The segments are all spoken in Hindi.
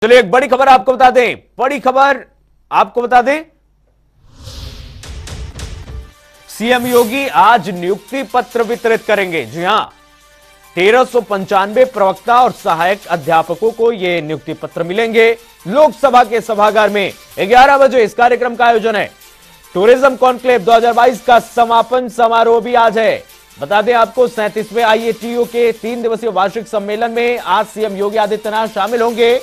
चलिए एक बड़ी खबर आपको बता दें, बड़ी खबर आपको बता दें, सीएम योगी आज नियुक्ति पत्र वितरित करेंगे। जी हां, 1395 प्रवक्ता और सहायक अध्यापकों को यह नियुक्ति पत्र मिलेंगे। लोकसभा के सभागार में 11 बजे इस कार्यक्रम का आयोजन है। टूरिज्म कॉन्क्लेव 2022 का समापन समारोह भी आज है। बता दें आपको, 37वें IATU के 3 दिवसीय वार्षिक सम्मेलन में आज सीएम योगी आदित्यनाथ शामिल होंगे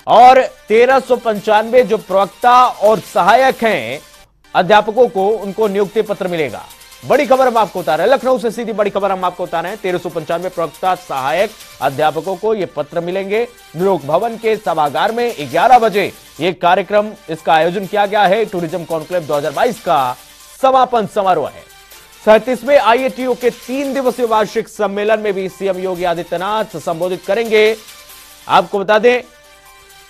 और 1395 जो प्रवक्ता और सहायक हैं अध्यापकों को, उनको नियुक्ति पत्र मिलेगा। बड़ी खबर हम आपको बता रहे हैं, लखनऊ से सीधी बड़ी खबर हम आपको बता रहे हैं। 1395 प्रवक्ता सहायक अध्यापकों को यह पत्र मिलेंगे। लोक भवन के सभागार में 11 बजे यह कार्यक्रम, इसका आयोजन किया गया है। टूरिज्म कॉन्क्लेव 2022 का समापन समारोह है। 37वें IATU के 3 दिवसीय वार्षिक सम्मेलन में भी सीएम योगी आदित्यनाथ संबोधित करेंगे। आपको बता दें,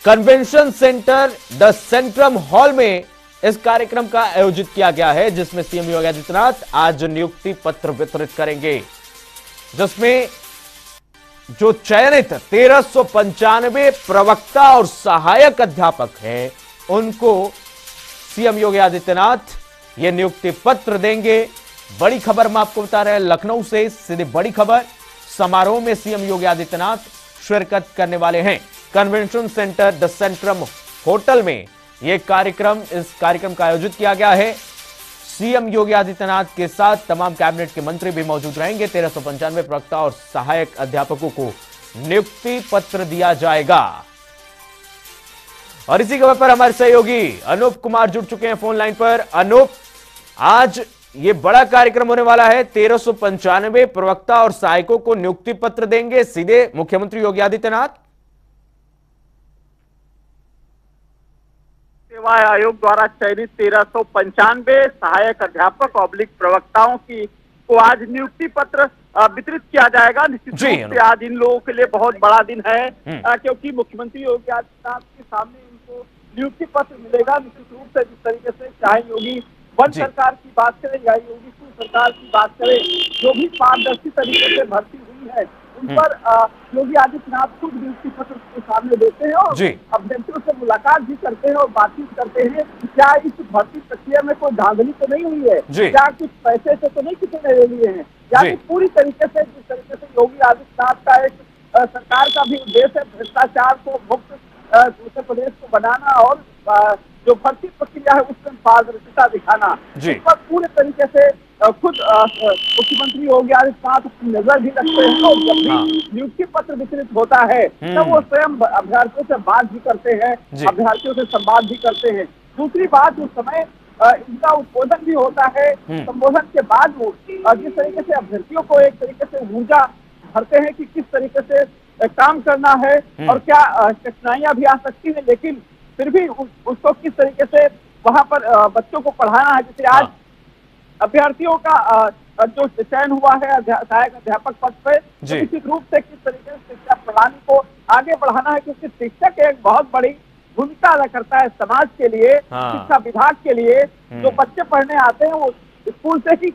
convention centre the Centrum hall में इस कार्यक्रम का आयोजित किया गया है, जिसमें सीएम योगी आदित्यनाथ आज नियुक्ति पत्र वितरित करेंगे, जिसमें जो चयनित 1395 प्रवक्ता और सहायक अध्यापक हैं, उनको सीएम योगी आदित्यनाथ यह नियुक्ति पत्र देंगे। बड़ी खबर हम आपको बता रहे हैं, लखनऊ से सीधी बड़ी खबर। समारोह में सीएम योगी आदित्यनाथ शिरकत करने वाले हैं। Convention centre the Centrum hotel में यह कार्यक्रम, इस कार्यक्रम का आयोजित किया गया है। सीएम योगी आदित्यनाथ के साथ तमाम कैबिनेट के मंत्री भी मौजूद रहेंगे। 1395 प्रवक्ता और सहायक अध्यापकों को नियुक्ति पत्र दिया जाएगा। और इसी खबर पर हमारे सहयोगी अनूप कुमार जुड़ चुके हैं फोन लाइन पर। अनूप, आज ये बड़ा कार्यक्रम होने वाला है। 1395 प्रवक्ता और सहायकों को नियुक्ति पत्र देंगे सीधे मुख्यमंत्री योगी आदित्यनाथ। सेवा आयोग द्वारा चयनित 1395 सहायक अध्यापक ऑब्लिक प्रवक्ताओं की को आज नियुक्ति पत्र वितरित किया जाएगा। निश्चित रूप से आज इन लोगों के लिए बहुत बड़ा दिन है, क्योंकि मुख्यमंत्री योगी आदित्यनाथ के सामने इनको नियुक्ति पत्र मिलेगा। निश्चित रूप से जिस तरीके से चाहे योगी वन सरकार की बात करें या योगी सरकार की बात करें, जो भी पारदर्शी तरीके से भर्ती हुई है उन पर योगी आदित्यनाथ खुद नियुक्ति पत्र के सामने देते हैं और अभ्यर्थियों से मुलाकात भी करते हैं और बातचीत करते हैं। क्या इस भर्ती प्रक्रिया में कोई धांधली तो नहीं हुई है, क्या कुछ पैसे से तो नहीं किसी ने ले लिए हैं। यानी पूरी तरीके से जिस तरीके से योगी आदित्यनाथ का एक सरकार का भी उद्देश्य है भ्रष्टाचार को मुक्त उत्तर प्रदेश को बनाना और जो भर्ती प्रक्रिया है उसमें पारदर्शिता दिखाना, इस पर पूरे तरीके से खुद मुख्यमंत्री योगी आदित्यनाथ नजर भी रखते हैं। और जब भी नियुक्ति पत्र वितरित होता है तब वो स्वयं अभ्यर्थियों से बात भी करते हैं, अभ्यर्थियों से संवाद भी करते हैं। दूसरी बात, उस समय इनका उद्बोधन भी होता है। संबोधन के बाद वो जिस तरीके से अभ्यर्थियों को एक तरीके से ऊर्जा भरते हैं कि किस तरीके से काम करना है और क्या कठिनाइयां भी आ सकती है, लेकिन फिर भी उसको किस तरीके से वहां पर बच्चों को पढ़ाना है। जैसे आज अभ्यर्थियों का जो चयन हुआ है सहायक अध्यापक पद पे, निश्चित रूप से किस तरीके से शिक्षा प्रणाली को आगे बढ़ाना है, क्योंकि शिक्षक एक बहुत बड़ी भूमिका अदा करता है समाज के लिए, शिक्षा विभाग के लिए। जो बच्चे पढ़ने आते हैं वो स्कूल से ही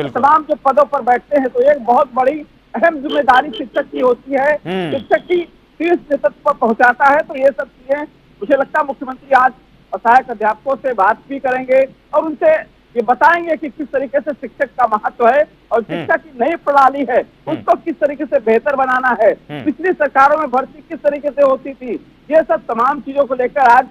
तमाम जो पदों पर बैठते हैं, तो एक बहुत बड़ी अहम जिम्मेदारी शिक्षक की होती है। शिक्षक की शीर्ष नेतृत्व पर पहुंचाता है। तो ये सब चीजें मुझे लगता है मुख्यमंत्री आज सहायक अध्यापकों से बात भी करेंगे और उनसे ये बताएंगे कि किस तरीके से शिक्षक का महत्व है और शिक्षा की नई प्रणाली है उसको किस तरीके से बेहतर बनाना है। पिछली सरकारों में भर्ती किस तरीके से होती थी, ये सब तमाम चीजों को लेकर आज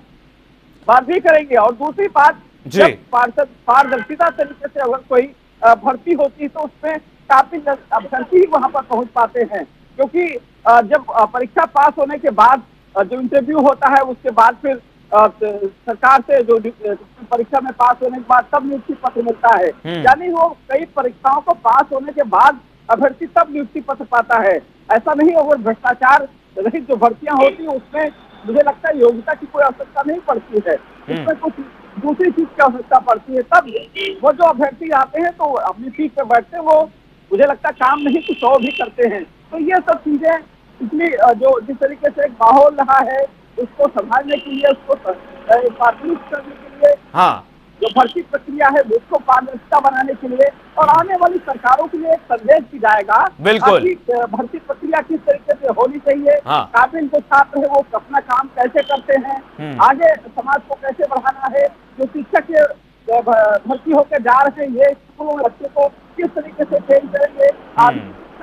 बात भी करेंगे। और दूसरी बात, जब पारदर्शिता तरीके से अगर कोई भर्ती होती है तो उसमें काफी अभ्यर्थी ही वहां पर पहुंच पाते हैं, क्योंकि जब परीक्षा पास होने के बाद जो इंटरव्यू होता है उसके बाद फिर सरकार से जो परीक्षा में पास होने के बाद तब नियुक्ति पत्र मिलता है। यानी वो कई परीक्षाओं को पास होने के बाद अभ्यर्थी तब नियुक्ति पत्र पाता है। ऐसा नहीं, अगर भ्रष्टाचार रहित जो भर्तियां होती है उसमें मुझे लगता है योग्यता की कोई आवश्यकता नहीं पड़ती है, उसमें कुछ दूसरी चीज की आवश्यकता पड़ती है। तब वो जो अभ्यर्थी आते हैं तो अपनी सीट पर बैठते हैं, वो मुझे लगता है काम नहीं कुछ और भी करते हैं। तो ये सब चीजें इसलिए जो जिस तरीके से एक माहौल रहा है उसको संभालने के लिए, उसको प्राथमिक करने के लिए जो भर्ती प्रक्रिया है उसको पारदर्शिता बनाने के लिए और आने वाली सरकारों के लिए एक संदेश भी जाएगा। बिल्कुल। भर्ती प्रक्रिया किस तरीके से होनी चाहिए, हाँ। काबिल जो छात्र है वो अपना काम कैसे करते हैं, आगे समाज को कैसे बढ़ाना है, जो शिक्षक भर्ती होकर जा रहे हैं ये स्कूलों में बच्चे को किस तरीके से ट्रेन करेंगे,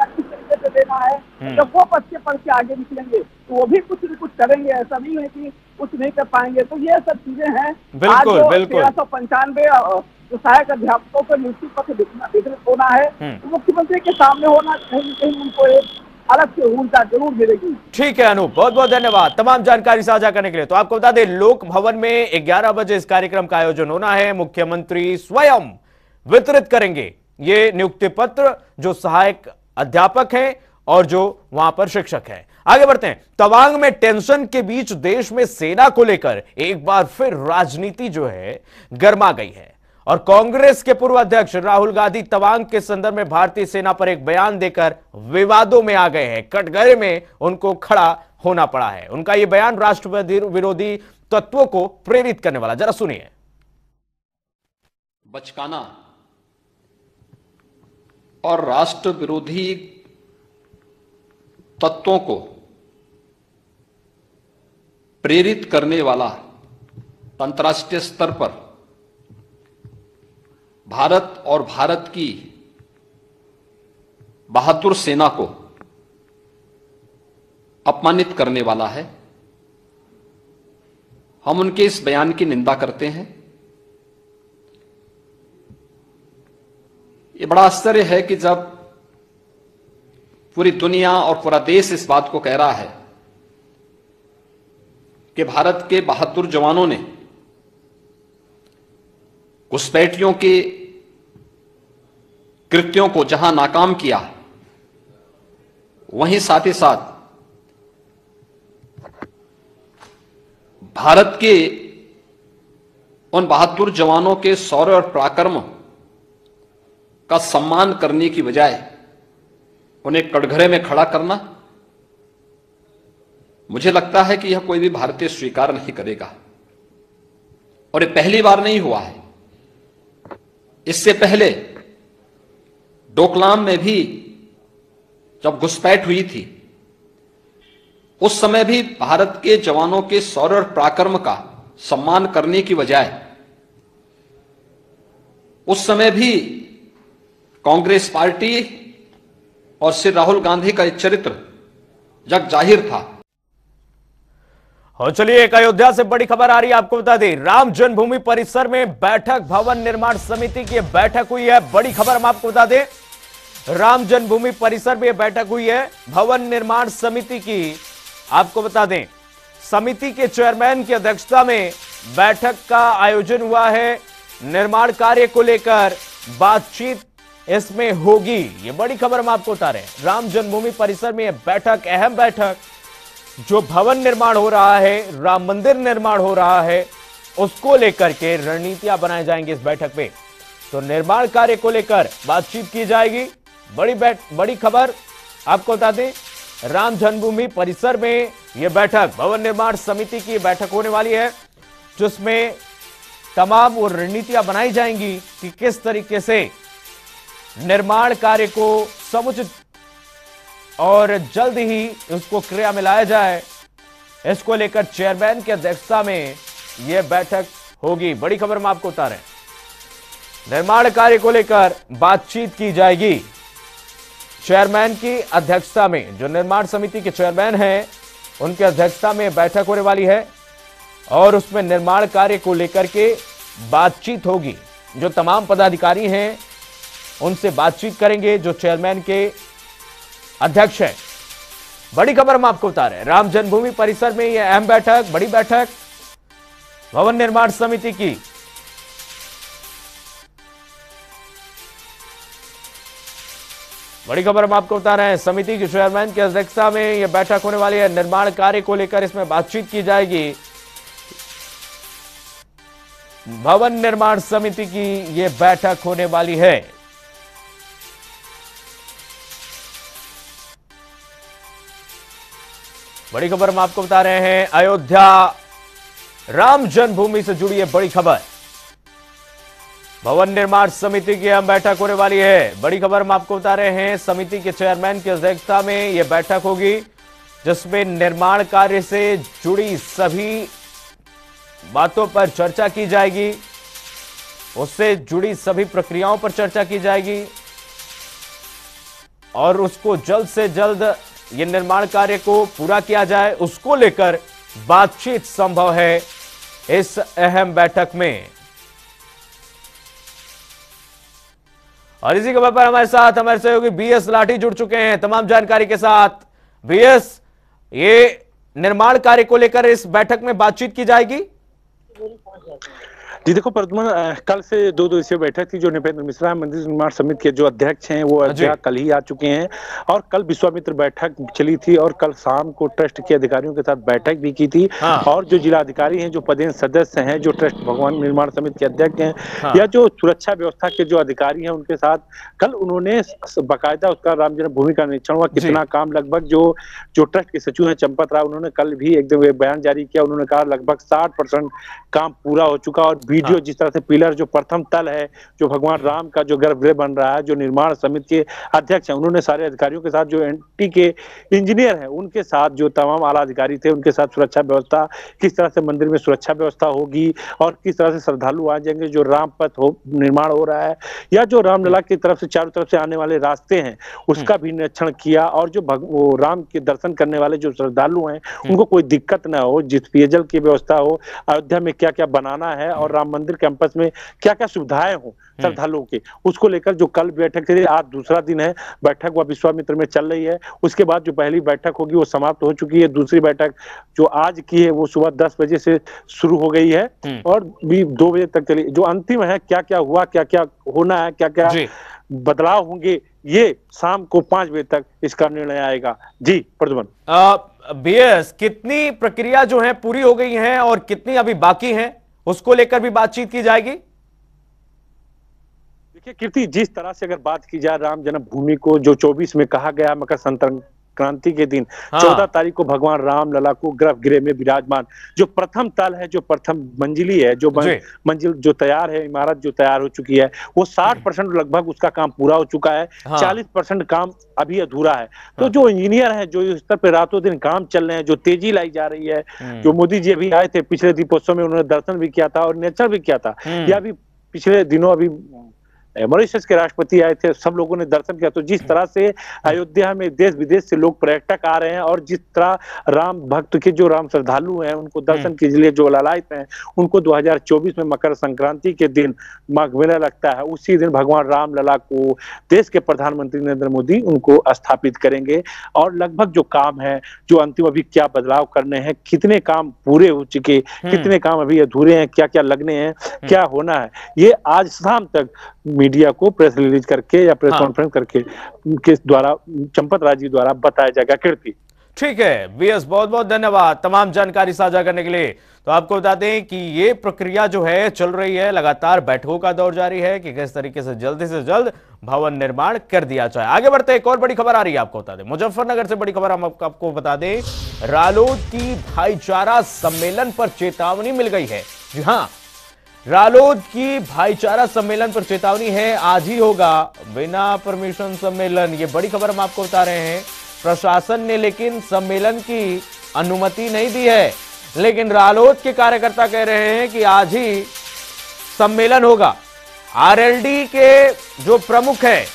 किस तरीके से देना है। जब वो बच्चे पढ़ के आगे निकलेंगे तो वो भी कुछ न कुछ करेंगे, ऐसा नहीं है कि कुछ नहीं कर पाएंगे। तो ये सब चीजें हैं। बिल्कुल, आज बिल्कुल। 1395 जो सहायक अध्यापकों को नियुक्ति पत्र वितरित होना है तो मुख्यमंत्री के सामने होना, कहीं न कहीं उनको एक अलग से ऊर्जा जरूर मिलेगी। ठीक है अनूप, बहुत बहुत धन्यवाद तमाम जानकारी साझा करने के लिए। तो आपको बता दें, लोक भवन में 11 बजे इस कार्यक्रम का आयोजन होना है। मुख्यमंत्री स्वयं वितरित करेंगे ये नियुक्ति पत्र जो सहायक अध्यापक हैं और जो वहां पर शिक्षक हैं। आगे बढ़ते हैं। तवांग में टेंशन के बीच देश में सेना को लेकर एक बार फिर राजनीति जो है गर्मा गई है और कांग्रेस के पूर्व अध्यक्ष राहुल गांधी तवांग के संदर्भ में भारतीय सेना पर एक बयान देकर विवादों में आ गए हैं। कटघरे में उनको खड़ा होना पड़ा है। उनका यह बयान राष्ट्र विरोधी तत्वों को प्रेरित करने वाला, जरा सुनिए। बचकाना और राष्ट्र विरोधी तत्वों को प्रेरित करने वाला अंतर्राष्ट्रीय स्तर पर भारत और भारत की बहादुर सेना को अपमानित करने वाला है। हम उनके इस बयान की निंदा करते हैं। ये बड़ा आश्चर्य है कि जब पूरी दुनिया और पूरा देश इस बात को कह रहा है कि भारत के बहादुर जवानों ने घुसपैठियों के कृत्यों को जहां नाकाम किया, वहीं साथ ही साथ भारत के उन बहादुर जवानों के शौर्य और पराक्रम का सम्मान करने की बजाय उन्हें कटघरे में खड़ा करना, मुझे लगता है कि यह कोई भी भारतीय स्वीकार नहीं करेगा। और ये पहली बार नहीं हुआ है। इससे पहले डोकलाम में भी जब घुसपैठ हुई थी, उस समय भी भारत के जवानों के शौर्य और पराक्रम का सम्मान करने की बजाय उस समय भी कांग्रेस पार्टी और श्री राहुल गांधी का एक चरित्र जग जाहिर था। और चलिए, एक अयोध्या से बड़ी खबर आ रही है। आपको बता दें, राम जन्मभूमि परिसर में बैठक, भवन निर्माण समिति की बैठक हुई है। बड़ी खबर हम आपको बता दें, राम जन्मभूमि परिसर में बैठक हुई है भवन निर्माण समिति की। आपको बता दें, समिति के चेयरमैन की अध्यक्षता में बैठक का आयोजन हुआ है। निर्माण कार्य को लेकर बातचीत इसमें होगी। ये बड़ी खबर हम आपको बता रहे हैं। राम जन्मभूमि परिसर में यह बैठक, अहम बैठक, जो भवन निर्माण हो रहा है, राम मंदिर निर्माण हो रहा है, उसको लेकर के रणनीतियां बनाई जाएंगी इस बैठक में। तो निर्माण कार्य को लेकर बातचीत की जाएगी। बड़ी खबर आपको बता दें, राम जन्मभूमि परिसर में यह बैठक, भवन निर्माण समिति की बैठक होने वाली है, जिसमें तमाम वो रणनीतियां बनाई जाएंगी कि किस तरीके से निर्माण कार्य को समुचित और जल्द ही उसको क्रिया में लाया जाए। इसको लेकर चेयरमैन की अध्यक्षता में यह बैठक होगी। बड़ी खबर हम आपको बता रहे हैं, निर्माण कार्य को लेकर बातचीत की जाएगी चेयरमैन की अध्यक्षता में। जो निर्माण समिति के चेयरमैन हैं, उनकी अध्यक्षता में बैठक होने वाली है और उसमें निर्माण कार्य को लेकर के बातचीत होगी। जो तमाम पदाधिकारी हैं उनसे बातचीत करेंगे, जो चेयरमैन के अध्यक्ष हैं। बड़ी खबर हम आपको बता रहे हैं, राम जन्मभूमि परिसर में यह अहम बैठक, बड़ी बैठक भवन निर्माण समिति की। बड़ी खबर हम आपको बता रहे हैं, समिति के चेयरमैन की अध्यक्षता में यह बैठक होने वाली है। निर्माण कार्य को लेकर इसमें बातचीत की जाएगी। भवन निर्माण समिति की यह बैठक होने वाली है। बड़ी खबर हम आपको बता रहे हैं, अयोध्या राम जन्मभूमि से जुड़ी है बड़ी खबर। भवन निर्माण समिति की अहम बैठक होने वाली है। बड़ी खबर हम आपको बता रहे हैं, समिति के चेयरमैन की अध्यक्षता में यह बैठक होगी, जिसमें निर्माण कार्य से जुड़ी सभी बातों पर चर्चा की जाएगी, उससे जुड़ी सभी प्रक्रियाओं पर चर्चा की जाएगी और उसको जल्द से जल्द ये निर्माण कार्य को पूरा किया जाए, उसको लेकर बातचीत संभव है इस अहम बैठक में। और इसी खबर पर हमारे साथ हमारे सहयोगी बीएस लाठी जुड़ चुके हैं तमाम जानकारी के साथ। बीएस, ये निर्माण कार्य को लेकर इस बैठक में बातचीत की जाएगी? जी देखो प्रद्युमन, कल से 2 दिवसीय बैठक थी। जो नृपेंद्र मिश्रा मंदिर निर्माण समिति के जो अध्यक्ष हैं वो अयोध्या कल ही आ चुके हैं और कल विश्वामित्र बैठक चली थी और कल शाम को ट्रस्ट के अधिकारियों के साथ बैठक भी की थी। और जो जिला अधिकारी हैं, जो पदेन सदस्य हैं, जो ट्रस्ट भगवान निर्माण समिति के अध्यक्ष हैं या जो सुरक्षा व्यवस्था के जो अधिकारी हैं, उनके साथ कल उन्होंने बाकायदा उसका राम जन्मभूमि का निरीक्षण हुआ, कितना काम लगभग जो ट्रस्ट के सचिव हैं चंपत राव, उन्होंने कल भी एकदम बयान जारी किया। उन्होंने कहा लगभग 60% काम पूरा हो चुका और वीडियो जिस तरह से पिलर जो प्रथम तल है, जो भगवान राम का जो गर्भगृह बन रहा है, जो निर्माण समिति के अध्यक्ष हैं, उन्होंने सारे अधिकारियों के साथ, जो एनटी के इंजीनियर हैं उनके साथ, जो तमाम आला अधिकारी थे उनके साथ सुरक्षा व्यवस्था, किस तरह से मंदिर में सुरक्षा व्यवस्था होगी और किस तरह से श्रद्धालु आ जाएंगे, जो राम पथ निर्माण हो रहा है या जो रामलला की तरफ से चारों तरफ से आने वाले रास्ते हैं उसका भी निरीक्षण किया और जो राम के दर्शन करने वाले जो श्रद्धालु हैं उनको कोई दिक्कत ना हो, जिस पेयजल की व्यवस्था हो, अयोध्या में क्या क्या बनाना है और राम मंदिर कैंपस में क्या क्या सुविधाएं हो श्रद्धालुओं के, उसको लेकर जो कल बैठक थी, आज दूसरा दिन है बैठक, वह विश्वामित्र में चल रही है। उसके बाद जो पहली बैठक होगी वो समाप्त हो चुकी है। दूसरी बैठक जो आज की है वो सुबह 10 बजे से शुरू हो गई है और भी 2 बजे तक चली। जो अंतिम है, क्या क्या हुआ, क्या क्या होना है, क्या क्या बदलाव होंगे, ये शाम को 5 बजे तक इसका निर्णय आएगा। जी प्रद्युमन। बीएस, कितनी प्रक्रिया जो है पूरी हो गई है और कितनी अभी बाकी है, उसको लेकर भी बातचीत की जाएगी? देखिए कीर्ति, जिस तरह से अगर बात की जाए राम जन्मभूमि को, जो 24 में कहा गया मकर संक्रांति के दिन 14 तारीख को भगवान राम लला को गर्भगृह में विराजमान, जो प्रथम तल है, जो प्रथम मंजिली है, जो मंजिल जो तैयार है, इमारत जो तैयार हो चुकी है, वो 60% लगभग उसका काम पूरा हो चुका है। 40% काम अभी अधूरा है। तो जो इंजीनियर है, जो इस स्तर पे रातों दिन काम चल रहे हैं, जो तेजी लाई जा रही है, जो मोदी जी अभी आए थे पिछले दीपोत्सव में, उन्होंने दर्शन भी किया था और निरीक्षण भी किया था, या अभी पिछले दिनों अभी मॉरिशस के राष्ट्रपति आए थे, सब लोगों ने दर्शन किया। तो जिस तरह से अयोध्या में देश विदेश से लोग पर्यटक आ रहे हैं और जिस तरह राम भक्त के जो राम श्रद्धालु हैं उनको दर्शन के लिए जो लालायित हैं, उनको 2024 में मकर संक्रांति के दिन माघ मेला लगता है, उसी दिन भगवान राम लला को देश के प्रधानमंत्री नरेंद्र मोदी उनको स्थापित करेंगे। और लगभग जो काम है, जो अंतिम अभी क्या बदलाव करने हैं, कितने काम पूरे हो चुके, कितने काम अभी अधूरे हैं, क्या क्या लगने हैं, क्या होना है, ये आज शाम तक मीडिया को प्रेस रिलीज करके या प्रेस कॉन्फ्रेंस करके के द्वारा चंपत राज जी द्वारा बताया जाएगा। कीर्ति, ठीक है बीएस, बहुत बहुत धन्यवाद तमाम जानकारी साझा करने के लिए। तो आपको बता दें कि ये प्रक्रिया जो है चल रही है, लगातार बैठकों का दौर जारी है कि किस तरीके से जल्द भवन निर्माण कर दिया जाए। आगे बढ़ते एक और बड़ी खबर आ रही है, आपको बता दें मुजफ्फरनगर से बड़ी खबर हम आपको बता दें, रालोद की भाईचारा सम्मेलन पर चेतावनी मिल गई है। जी हाँ, रालोद की भाईचारा सम्मेलन पर चेतावनी है, आज ही होगा बिना परमिशन सम्मेलन। ये बड़ी खबर हम आपको बता रहे हैं। प्रशासन ने लेकिन सम्मेलन की अनुमति नहीं दी है, लेकिन रालोद के कार्यकर्ता कह रहे हैं कि आज ही सम्मेलन होगा। आरएलडी के जो प्रमुख है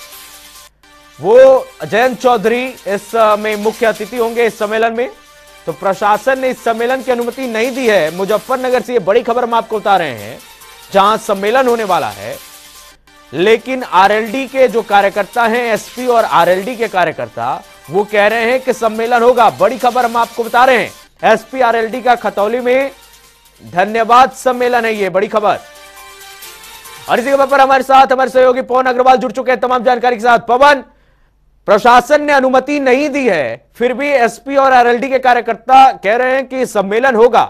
वो जयंत चौधरी इस में मुख्य अतिथि होंगे इस सम्मेलन में। तो प्रशासन ने इस सम्मेलन की अनुमति नहीं दी है। मुजफ्फरनगर से ये बड़ी खबर हम आपको बता रहे हैं, जहां सम्मेलन होने वाला है, लेकिन आरएलडी के जो कार्यकर्ता हैं, एसपी और आरएलडी के कार्यकर्ता, वो कह रहे हैं कि सम्मेलन होगा। बड़ी खबर हम आपको बता रहे हैं, एसपी आरएलडी का खतौली में धन्यवाद सम्मेलन है, ये बड़ी खबर। और इसी खबर पर हमारे साथ हमारे सहयोगी पवन अग्रवाल जुड़ चुके हैं तमाम जानकारी के साथ। पवन, प्रशासन ने अनुमति नहीं दी है, फिर भी एसपी और आरएलडी के कार्यकर्ता कह रहे हैं कि सम्मेलन होगा।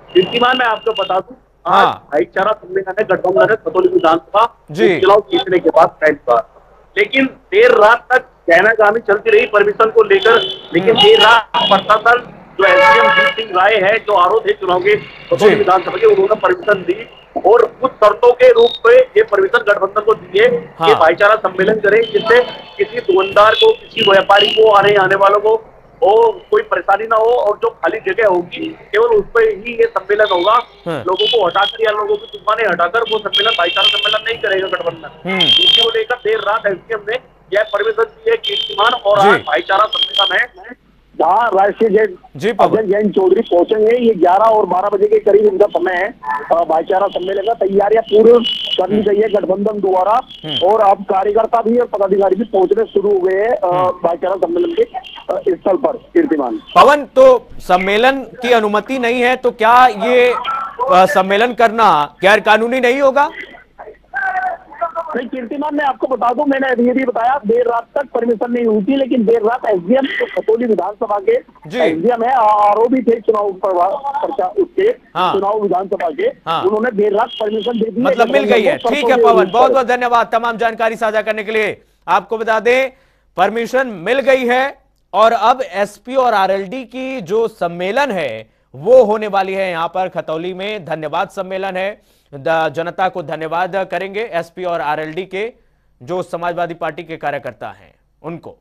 कीर्तिमान, मैं आपको बता दूं, आज भाईचारा सम्मेलन है गठबंधन खतौली विधानसभा चुनाव जीतने के बाद पहली बार, लेकिन देर रात तक कहनागामी चलती रही परमिशन को लेकर। लेकिन देर रात प्रशासन जो एसडीएम जीत सिंह राय है, जो आरोप है चुनाव के खतौली विधानसभा के, उन्होंने परमिशन दी और कुछ शर्तों के रूप में ये परमिशन गठबंधन को दिए कि भाईचारा सम्मेलन करें, जिससे किसी दुकानदार को, किसी व्यापारी को, आने वालों को कोई परेशानी ना हो, और जो खाली जगह होगी केवल उस पर ही ये सम्मेलन होगा। लोगों को हटाकर या लोगों की दुकानें हटाकर वो सम्मेलन, भाईचारा सम्मेलन नहीं करेगा गठबंधन। इसी को लेकर देर रात एसडीएम ने यह परमिशन दी है कीर्तिमान, और आज भाईचारा सम्मेलन है जहाँ राष्ट्रीय अध्यक्ष जयंत चौधरी पहुंचेंगे। ये 11 और 12 बजे के करीब इनका समय है। भाईचारा सम्मेलन का तैयारियां पूरी करनी चाहिए गठबंधन द्वारा, और अब कार्यकर्ता भी और पदाधिकारी भी पहुंचने शुरू हो गए हैं भाईचारा सम्मेलन के स्थल पर। कीर्तिमान पवन, तो सम्मेलन की अनुमति नहीं है तो क्या ये सम्मेलन करना गैर कानूनी नहीं होगा? नहीं कीर्तिमान, मैं आपको बता दूं, मैंने ये भी बताया देर रात तक परमिशन नहीं हुई थी, लेकिन देर रात एसडीएम तो खतौली विधानसभा के एसडीएम है, आरोपी थे चुनाव उसके चुनाव विधानसभा के, उन्होंने देर रात परमिशन दे दी, मतलब मिल गई है। ठीक है पवन, बहुत बहुत धन्यवाद तमाम जानकारी साझा करने के लिए। आपको बता दें परमिशन मिल गई है और अब एसपी और आरएलडी की जो सम्मेलन है वो होने वाली है यहां पर खतौली में। धन्यवाद सम्मेलन है, जनता को धन्यवाद करेंगे एसपी और आरएलडी के, जो समाजवादी पार्टी के कार्यकर्ता हैं उनको।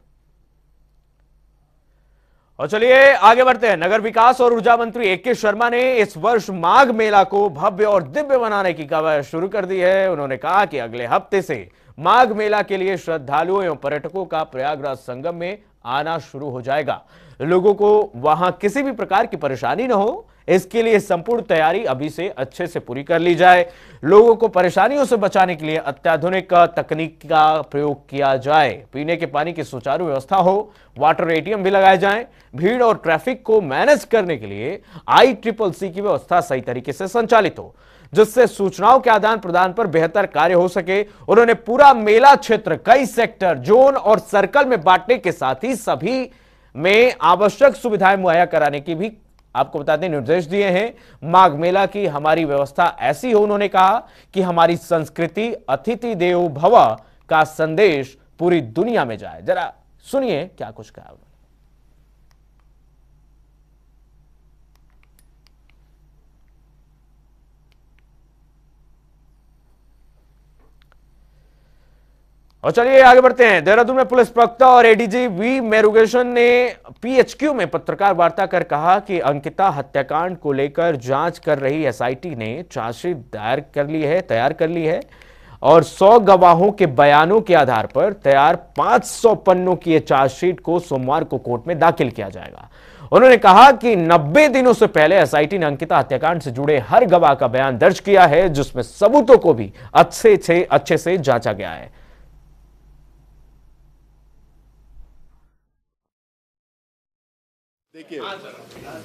और चलिए आगे बढ़ते हैं। नगर विकास और ऊर्जा मंत्री ए.के. शर्मा ने इस वर्ष माघ मेला को भव्य और दिव्य बनाने की कवायद शुरू कर दी है। उन्होंने कहा कि अगले हफ्ते से माघ मेला के लिए श्रद्धालुओं एवं पर्यटकों का प्रयागराज संगम में आना शुरू हो जाएगा। लोगों को वहां किसी भी प्रकार की परेशानी न हो, इसके लिए संपूर्ण तैयारी अभी से अच्छे से पूरी कर ली जाए। लोगों को परेशानियों से बचाने के लिए अत्याधुनिक तकनीक का प्रयोग किया जाए। पीने के पानी की सुचारू व्यवस्था हो, वाटर एटीएम भी लगाए जाएं। भीड़ और ट्रैफिक को मैनेज करने के लिए ICCC की व्यवस्था सही तरीके से संचालित हो, जिससे सूचनाओं के आदान प्रदान पर बेहतर कार्य हो सके। उन्होंने पूरा मेला क्षेत्र कई सेक्टर, जोन और सर्कल में बांटने के साथ ही सभी में आवश्यक सुविधाएं मुहैया कराने की भी आपको बता दें निर्देश दिए हैं। माघ मेला की हमारी व्यवस्था ऐसी हो, उन्होंने कहा कि हमारी संस्कृति अतिथि देवो भव का संदेश पूरी दुनिया में जाए। जरा सुनिए क्या कुछ कहा। और चलिए आगे बढ़ते हैं। देहरादून में पुलिस प्रवक्ता और एडीजी वी मेरुगेशन ने पीएचक्यू में पत्रकार वार्ता कर कहा कि अंकिता हत्याकांड को लेकर जांच कर रही एसआईटी ने चार्जशीट तैयार कर ली है और 100 गवाहों के बयानों के आधार पर तैयार 500 पन्नों की यह चार्जशीट को सोमवार को कोर्ट में दाखिल किया जाएगा। उन्होंने कहा कि 90 दिनों से पहले एसआईटी ने अंकिता हत्याकांड से जुड़े हर गवाह का बयान दर्ज किया है, जिसमें सबूतों को भी अच्छे से जांचा गया है। देखिए,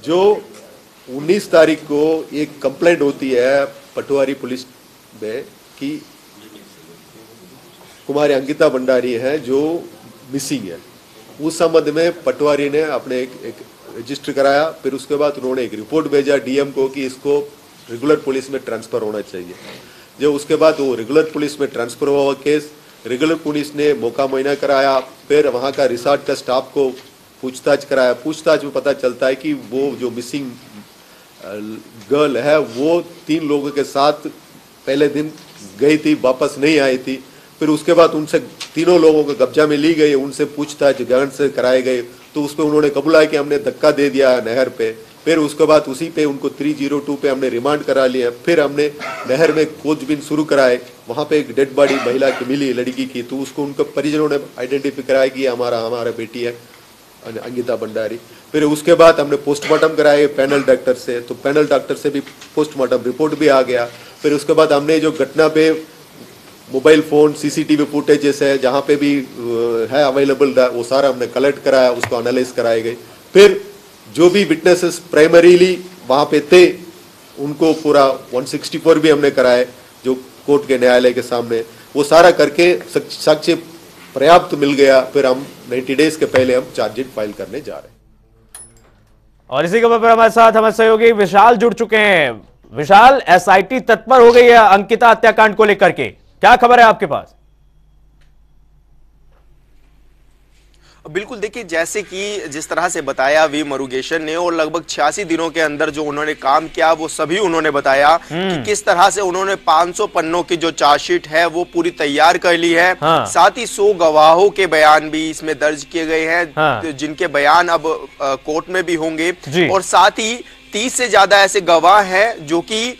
जो 19 तारीख को एक कंप्लेंट होती है पटवारी पुलिस में कि कुमारी अंकिता भंडारी है जो मिसिंग है, उस संबंध में पटवारी ने अपने एक रजिस्टर कराया। फिर उसके बाद उन्होंने एक रिपोर्ट भेजा डीएम को कि इसको रेगुलर पुलिस में ट्रांसफर होना चाहिए। जो उसके बाद वो रेगुलर पुलिस में ट्रांसफर हुआ केस, रेगुलर पुलिस ने मौका मुआयना कराया। फिर वहाँ का रिसोर्ट का स्टाफ को पूछताछ कराया। पूछताछ में पता चलता है कि वो जो मिसिंग गर्ल है वो 3 लोगों के साथ पहले दिन गई थी, वापस नहीं आई थी। फिर उसके बाद उनसे 3 लोगों को कब्जा में ली गई, उनसे पूछताछ गहन से कराए गए, तो उस पर उन्होंने कबूला कि हमने धक्का दे दिया नहर पे। फिर उसके बाद उसी पे उनको 302 पे हमने रिमांड करा लिया। फिर हमने नहर में खोजबीन शुरू कराए, वहाँ पे एक डेड बॉडी महिला की मिली, लड़की की, तो उसको उनको परिजनों ने आइडेंटिफाई कराया कि हमारा बेटी है अंकिता भंडारी। फिर उसके बाद हमने पोस्टमार्टम कराए पैनल डॉक्टर से, तो पैनल डॉक्टर से भी पोस्टमार्टम रिपोर्ट भी आ गया। फिर उसके बाद हमने जो घटना पे मोबाइल फोन सीसीटीवी फुटेजेस है जहाँ पे भी है अवेलेबल, वो सारा हमने कलेक्ट कराया, उसको एनालाइज कराए गए। फिर जो भी विटनेसेस प्राइमरीली वहाँ पे थे उनको पूरा 164 भी हमने कराए जो कोर्ट के न्यायालय के सामने, वो सारा करके साक्ष्य पर्याप्त मिल गया। फिर हम 90 डेज के पहले हम चार्जशीट फाइल करने जा रहे हैं। और इसी खबर पर हमारे साथ हमारे सहयोगी विशाल जुड़ चुके हैं। विशाल, एसआईटी तत्पर हो गई है अंकिता हत्याकांड को लेकर के, क्या खबर है आपके पास? बिल्कुल, देखिए जैसे कि जिस तरह से बताया वी मुरुगेशन ने, और लगभग 86 दिनों के अंदर जो उन्होंने काम किया वो सभी उन्होंने बताया कि किस तरह से उन्होंने 500 पन्नों की जो चार्जशीट है वो पूरी तैयार कर ली है। हाँ। साथ ही 100 गवाहों के बयान भी इसमें दर्ज किए गए हैं, हाँ। जिनके बयान अब कोर्ट में भी होंगे, जी। और साथ ही 30 से ज्यादा ऐसे गवाह हैं जो कि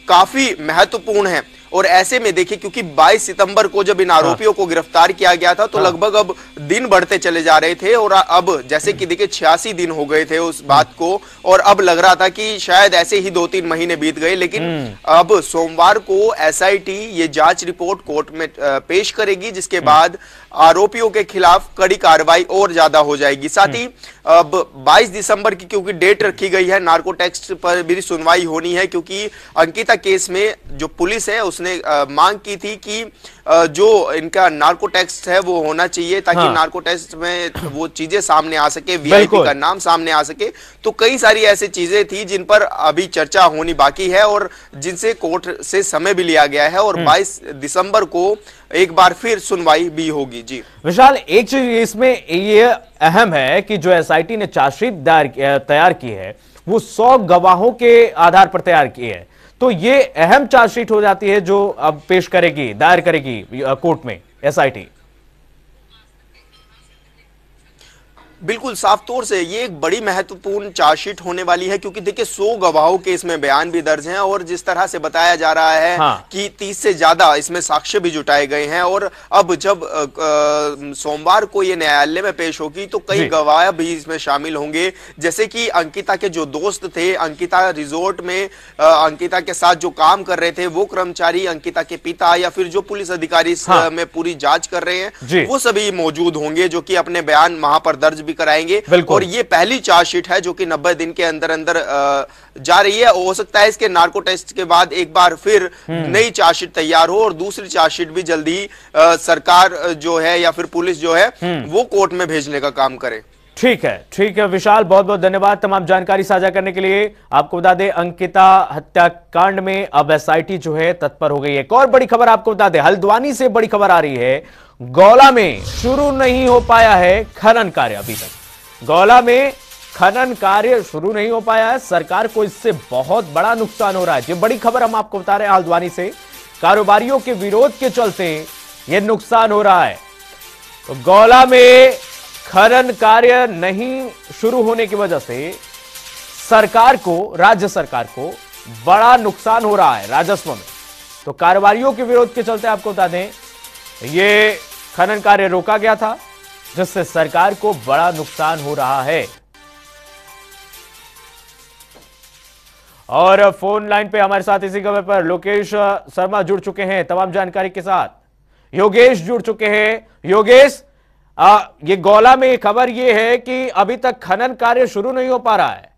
काफी महत्वपूर्ण हैं। और ऐसे में देखिए, क्योंकि 22 सितंबर को जब इन आरोपियों को गिरफ्तार किया गया था तो लगभग अब दिन बढ़ते चले जा रहे थे, और अब जैसे कि देखिए 86 दिन हो गए थे उस बात को, और अब लग रहा था कि शायद ऐसे ही 2-3 महीने बीत गए, लेकिन अब सोमवार को एसआईटी ये जांच रिपोर्ट कोर्ट में पेश करेगी, जिसके बाद आरोपियों के खिलाफ कड़ी कार्रवाई और ज्यादा हो जाएगी। साथ ही अब 22 दिसंबर की क्योंकि डेट रखी गई है, नार्को टेक्स्ट पर भी सुनवाई होनी है, क्योंकि अंकिता केस में जो पुलिस है उसने मांग की थी कि जो इनका नार्को टेक्स्ट है वो होना चाहिए, ताकि हाँ। नार्को टेक्स्ट में वो चीजें सामने आ सके, वीआईपी का नाम सामने आ सके। तो कई सारी ऐसी चीजें थी जिन पर अभी चर्चा होनी बाकी है, और जिनसे कोर्ट से समय भी लिया गया है, और 22 दिसंबर को एक बार फिर सुनवाई भी होगी। जी विशाल, एक चीज इसमें ये अहम है कि जो एसआईटी ने चार्जशीट तैयार की है वो 100 गवाहों के आधार पर तैयार की है, तो ये अहम चार्जशीट हो जाती है जो अब पेश करेगी, दायर करेगी कोर्ट में एसआईटी। बिल्कुल साफ तौर से ये एक बड़ी महत्वपूर्ण चार्जशीट होने वाली है, क्योंकि देखिए 100 गवाहों के इसमें बयान भी दर्ज हैं, और जिस तरह से बताया जा रहा है हाँ। कि 30 से ज्यादा इसमें साक्ष्य भी जुटाए गए हैं, और अब जब सोमवार को ये न्यायालय में पेश होगी तो कई गवाह भी इसमें शामिल होंगे, जैसे कि अंकिता के जो दोस्त थे, अंकिता रिजोर्ट में अंकिता के साथ जो काम कर रहे थे वो कर्मचारी, अंकिता के पिता, या फिर जो पुलिस अधिकारी में पूरी जांच कर रहे हैं, वो सभी मौजूद होंगे, जो कि अपने बयान वहां पर दर्ज कराएंगे। और ये पहली चार्जशीट है जो कि 90 दिन के अंदर अंदर जा रही है। हो सकता है इसके नार्को टेस्ट के बाद एक बार फिर नई चार्जशीट तैयार हो, और दूसरी चार्जशीट भी जल्दी सरकार जो है या फिर पुलिस जो है वो कोर्ट में भेजने का काम करे। ठीक है विशाल, बहुत बहुत धन्यवाद तमाम जानकारी साझा करने के लिए। आपको बता दें, अंकिता हत्याकांड में अब एसआईटी जो है तत्पर हो गई है। एक और बड़ी खबर आपको बता दें, हल्द्वानी से बड़ी खबर आ रही है, गौला में शुरू नहीं हो पाया है खनन कार्य। अभी तक गौला में खनन कार्य शुरू नहीं हो पाया है, सरकार को इससे बहुत बड़ा नुकसान हो रहा है। ये बड़ी खबर हम आपको बता रहे हैं हल्द्वानी से, कारोबारियों के विरोध के चलते यह नुकसान हो रहा है। तो गौला में खनन कार्य नहीं शुरू होने की वजह से सरकार को, राज्य सरकार को बड़ा नुकसान हो रहा है राजस्व में। तो कारोबारियों के विरोध के चलते आपको बता दें, ये खनन कार्य रोका गया था, जिससे सरकार को बड़ा नुकसान हो रहा है। और फोन लाइन पे हमारे साथ इसी खबर पर लोकेश शर्मा जुड़ चुके हैं तमाम जानकारी के साथ। योगेश जुड़ चुके हैं। योगेश, ये गौला में खबर ये है कि अभी तक खनन कार्य शुरू नहीं हो पा रहा है।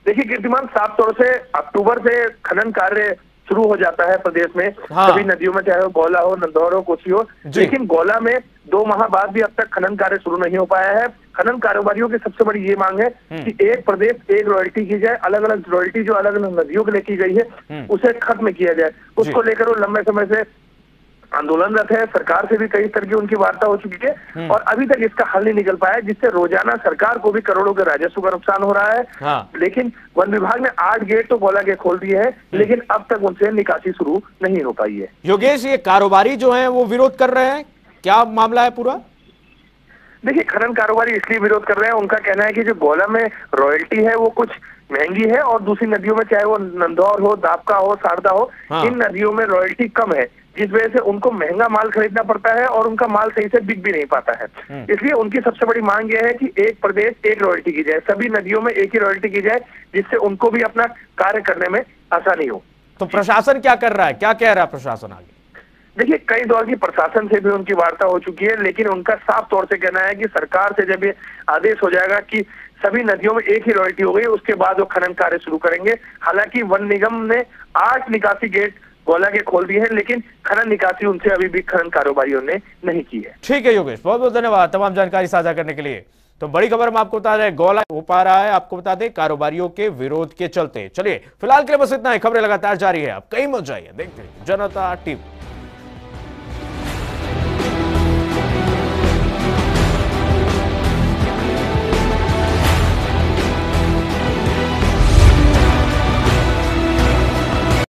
देखिए कीर्तिमान, साफ तौर से अक्टूबर से खनन कार्य शुरू हो जाता है प्रदेश में। हाँ। सभी नदियों में, चाहे वो गौला हो, नंदौर हो, कोसी हो, लेकिन गौला में 2 माह बाद भी अब तक खनन कार्य शुरू नहीं हो पाया है। खनन कारोबारियों की सबसे बड़ी ये मांग है कि एक प्रदेश एक रॉयल्टी की जाए, अलग अलग रॉयल्टी जो अलग अलग नदियों के लिए की गई है उसे खत्म किया जाए। उसको लेकर वो लंबे समय से आंदोलनरत है। सरकार से भी कई तरह की उनकी वार्ता हो चुकी है, और अभी तक इसका हल नहीं निकल पाया, जिससे रोजाना सरकार को भी करोड़ों के राजस्व का नुकसान हो रहा है। हाँ। लेकिन वन विभाग ने 8 गेट तो गौला के खोल दिए हैं, लेकिन अब तक उनसे निकासी शुरू नहीं हो पाई है। योगेश, ये कारोबारी जो हैं वो विरोध कर रहे हैं, क्या मामला है पूरा? देखिए, खनन कारोबारी इसलिए विरोध कर रहे हैं, उनका कहना है कि जो गौला में रॉयल्टी है वो कुछ महंगी है, और दूसरी नदियों में, चाहे वो नंदौर हो, दापका हो, शारदा हो, इन नदियों में रॉयल्टी कम है, जिस वजह से उनको महंगा माल खरीदना पड़ता है और उनका माल सही से बिक भी नहीं पाता है। इसलिए उनकी सबसे बड़ी मांग यह है कि एक प्रदेश एक रॉयल्टी की जाए, सभी नदियों में एक ही रॉयल्टी की जाए, जिससे उनको भी अपना कार्य करने में आसानी हो। तो प्रशासन क्या कर रहा है, क्या कह रहा है प्रशासन आगे? देखिए, कई दौर की प्रशासन से भी उनकी वार्ता हो चुकी है, लेकिन उनका साफ तौर से कहना है कि सरकार से जब ये आदेश हो जाएगा कि सभी नदियों में एक ही रॉयल्टी हो गई, उसके बाद वो खनन कार्य शुरू करेंगे। हालांकि वन निगम ने 8 निकासी गेट गौला के खोल दिए हैं, लेकिन खनन निकासी उनसे अभी भी खनन कारोबारियों ने नहीं की है। ठीक है योगेश, बहुत बहुत धन्यवाद तमाम जानकारी साझा करने के लिए। तो बड़ी खबर हम आपको बता रहे, गौला हो पा रहा है, आपको बता दें कारोबारियों के विरोध के चलते। चलिए फिलहाल के लिए बस इतना ही, खबरें लगातार जारी है, आप कहीं मत जाइए, देखते रहिए जनता टीवी।